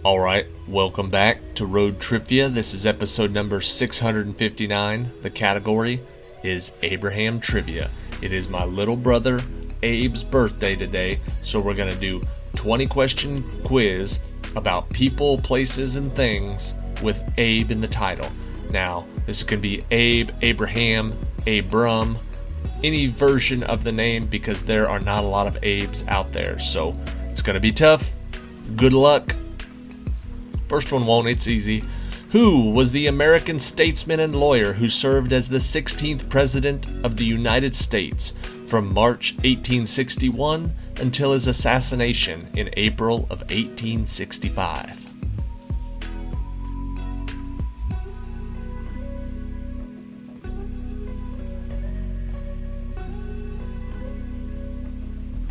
Alright, welcome back to Road TRIpVIA. This is episode number 659. The category is Abraham Trivia. It is my little brother Abe's birthday today, so we're going to do 20 question quiz about people, places, and things with Abe in the title. Now, this can be Abe, Abraham, Abram, any version of the name because there are not a lot of Abes out there, so it's going to be tough. Good luck. First one won't, it's easy. Who was the American statesman and lawyer who served as the 16th President of the United States from March 1861 until his assassination in April of 1865?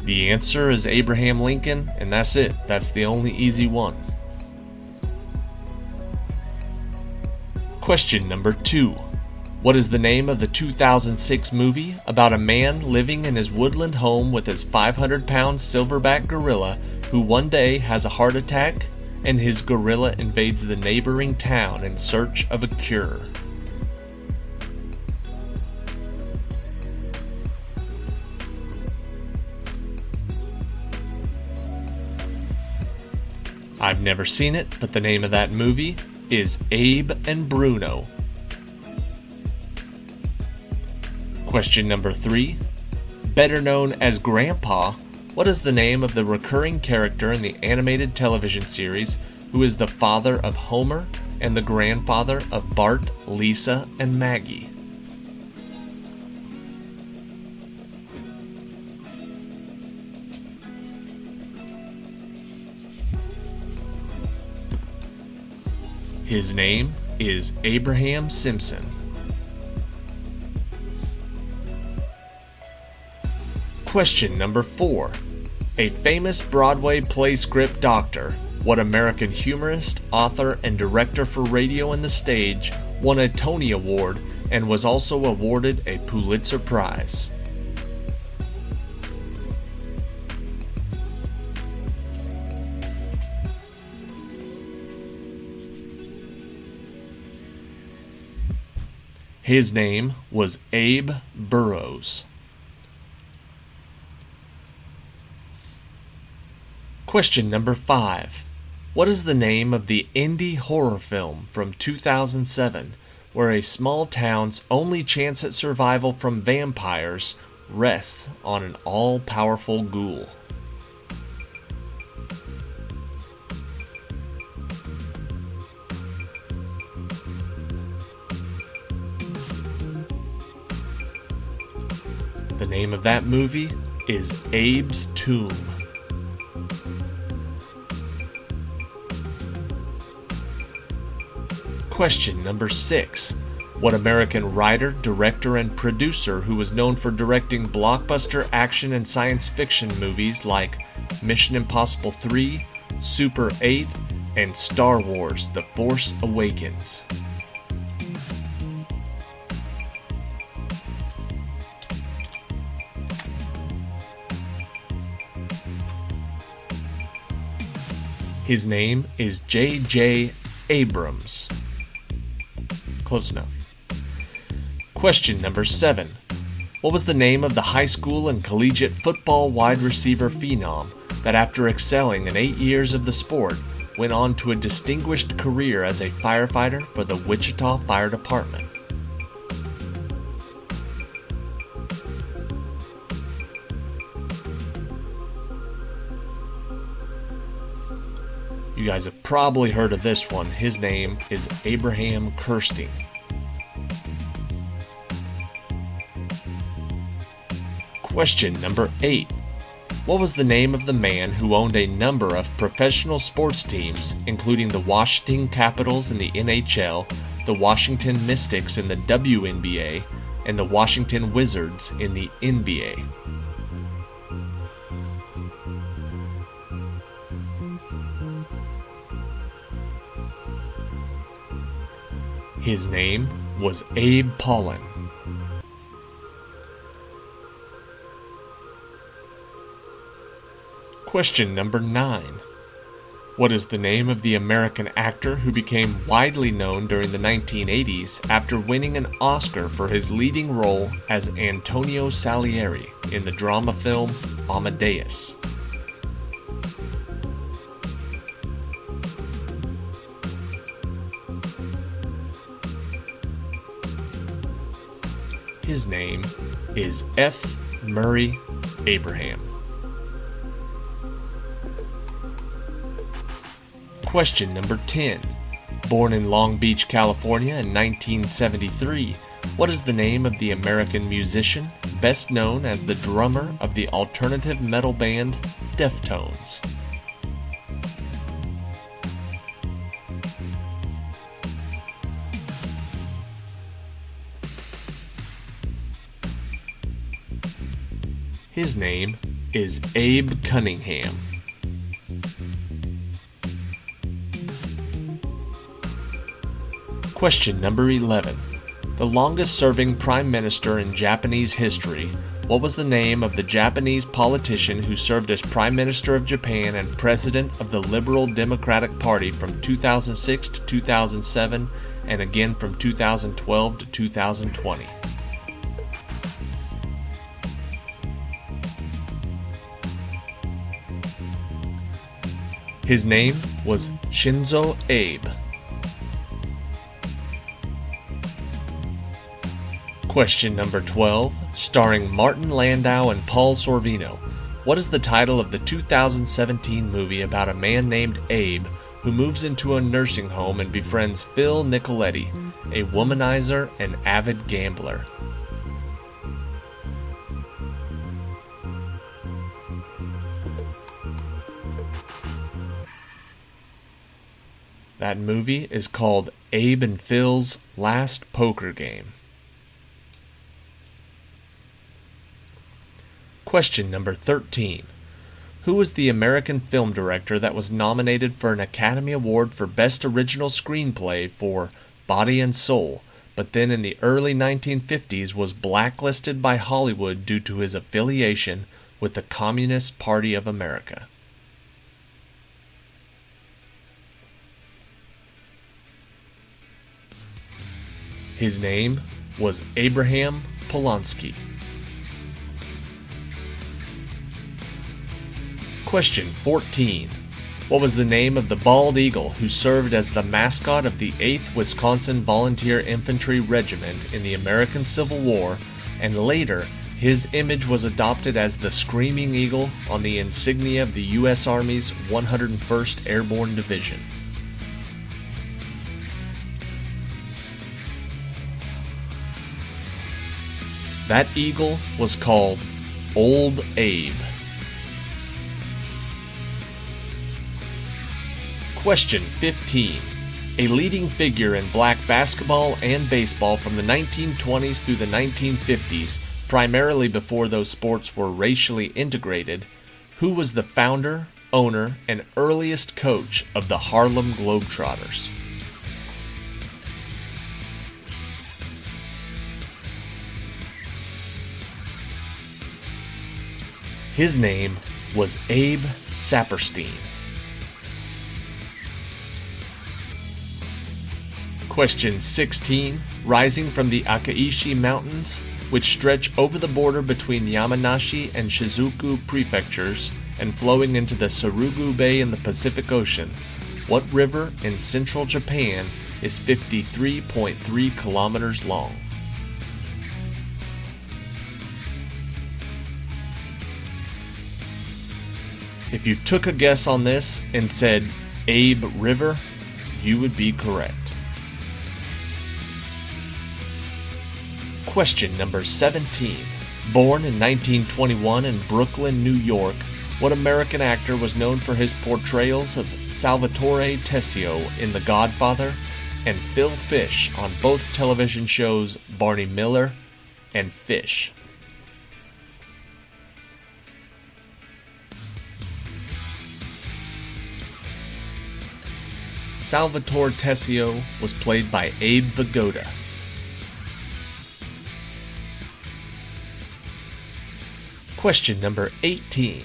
The answer is Abraham Lincoln, and that's it. That's the only easy one. Question number 2. What is the name of the 2006 movie about a man living in his woodland home with his 500-pound silverback gorilla who one day has a heart attack and his gorilla invades the neighboring town in search of a cure? I've never seen it, but the name of that movie is Abe and Bruno. Question number 3. Better known as Grandpa, what is the name of the recurring character in the animated television series who is the father of Homer and the grandfather of Bart, Lisa, and Maggie? His name is Abraham Simpson. Question number 4. A famous Broadway play script doctor, what American humorist, author, and director for radio and the stage won a Tony Award and was also awarded a Pulitzer Prize? His name was Abe Burrows. Question number 5. What is the name of the indie horror film from 2007 where a small town's only chance at survival from vampires rests on an all-powerful ghoul? The name of that movie is Abe's Tomb. Question number 6. What American writer, director, and producer who was known for directing blockbuster action and science fiction movies like Mission Impossible 3, Super 8, and Star Wars: The Force Awakens? His name is J.J. Abrams. Close enough. Question number 7. What was the name of the high school and collegiate football wide receiver phenom that after excelling in 8 years of the sport went on to a distinguished career as a firefighter for the Wichita Fire Department? You guys have probably heard of this one. His name is Abraham Kirstein. Question number 8. What was the name of the man who owned a number of professional sports teams, including the Washington Capitals in the NHL, the Washington Mystics in the WNBA, and the Washington Wizards in the NBA? His name was Abe Paulin. Question number 9. What is the name of the American actor who became widely known during the 1980s after winning an Oscar for his leading role as Antonio Salieri in the drama film Amadeus? His name is F. Murray Abraham. Question number 10. Born in Long Beach, California in 1973, what is the name of the American musician best known as the drummer of the alternative metal band Deftones? His name is Abe Cunningham. Question number 11. The longest-serving prime minister in Japanese history, what was the name of the Japanese politician who served as Prime Minister of Japan and President of the Liberal Democratic Party from 2006 to 2007 and again from 2012 to 2020? His name was Shinzo Abe. Question number 12, starring Martin Landau and Paul Sorvino. What is the title of the 2017 movie about a man named Abe who moves into a nursing home and befriends Phil Nicoletti, a womanizer and avid gambler? That movie is called Abe and Phil's Last Poker Game. Question number 13. Who was the American film director that was nominated for an Academy Award for Best Original Screenplay for Body and Soul, but then in the early 1950s was blacklisted by Hollywood due to his affiliation with the Communist Party of America? His name was Abraham Polanski. Question 14. What was the name of the bald eagle who served as the mascot of the 8th Wisconsin Volunteer Infantry Regiment in the American Civil War, and later his image was adopted as the Screaming Eagle on the insignia of the U.S. Army's 101st Airborne Division? That eagle was called Old Abe. Question 15. A leading figure in black basketball and baseball from the 1920s through the 1950s, primarily before those sports were racially integrated, who was the founder, owner, and earliest coach of the Harlem Globetrotters? His name was Abe Saperstein. Question 16. Rising from the Akaishi Mountains, which stretch over the border between Yamanashi and Shizuoka prefectures and flowing into the Tsurugu Bay in the Pacific Ocean, what river in central Japan is 53.3 kilometers long? If you took a guess on this and said Abe River, you would be correct. Question number 17. Born in 1921 in Brooklyn, New York, what American actor was known for his portrayals of Salvatore Tessio in The Godfather and Phil Fish on both television shows Barney Miller and Fish? Salvatore Tessio was played by Abe Vigoda. Question number 18.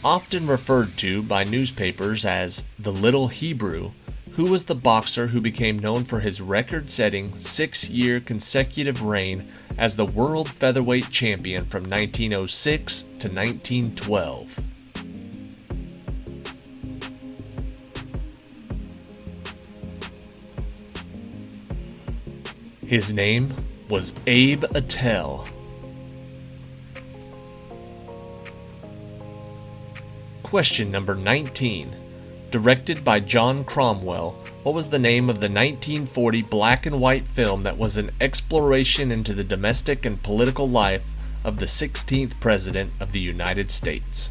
Often referred to by newspapers as the Little Hebrew, who was the boxer who became known for his record-setting 6-year consecutive reign as the world featherweight champion from 1906 to 1912. His name was Abe Attell. Question number 19. Directed by John Cromwell, what was the name of the 1940 black and white film that was an exploration into the domestic and political life of the 16th President of the United States?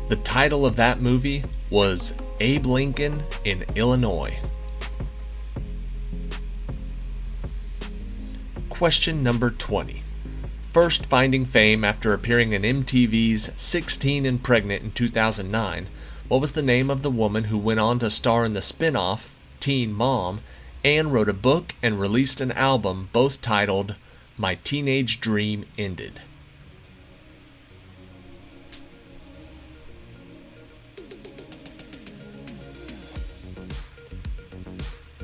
The title of that movie was Abe Lincoln in Illinois. Question number 20. First finding fame after appearing in MTV's 16 and Pregnant in 2009, what was the name of the woman who went on to star in the spin-off Teen Mom and wrote a book and released an album both titled My Teenage Dream Ended?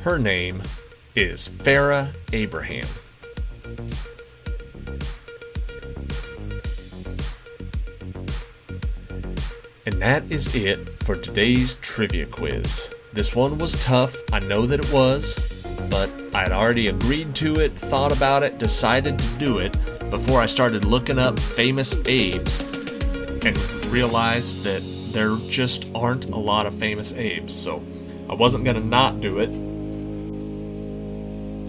Her name is Farrah Abraham. And that is it for today's trivia quiz. This one was tough, I know that it was, but I had already agreed to it, thought about it, decided to do it before I started looking up famous Abes and realized that there just aren't a lot of famous Abes, so I wasn't going to not do it.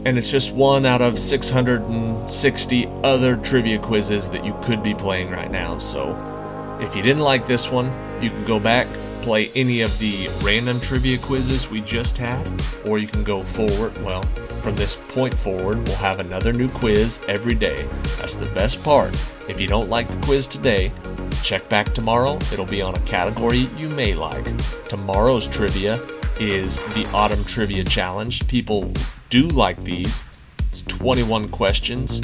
And it's just one out of 660 other trivia quizzes that you could be playing right now. So if you didn't like this one, you can go back, play any of the random trivia quizzes we just had, or you can go forward. Well, from this point forward, we'll have another new quiz every day. That's the best part. If you don't like the quiz today, check back tomorrow. It'll be on a category you may like. Tomorrow's trivia is the Autumn Trivia Challenge. People do like these. It's 21 questions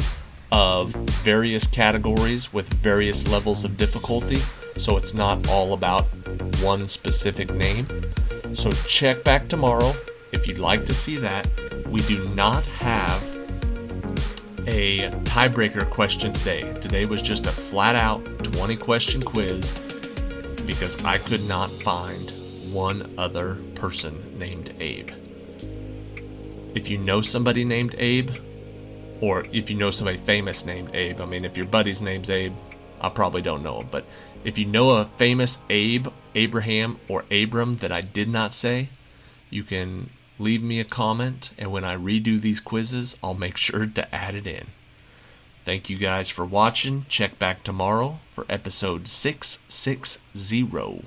of various categories with various levels of difficulty, so it's not all about one specific name. So check back tomorrow if you'd like to see that. We do not have a tiebreaker question today. Today was just a flat out 20 question quiz because I could not find one other person named Abe. If you know somebody named Abe, or if you know somebody famous named Abe, I mean, if your buddy's name's Abe, I probably don't know him, but if you know a famous Abe, Abraham, or Abram that I did not say, you can leave me a comment, and when I redo these quizzes, I'll make sure to add it in. Thank you guys for watching. Check back tomorrow for episode 660.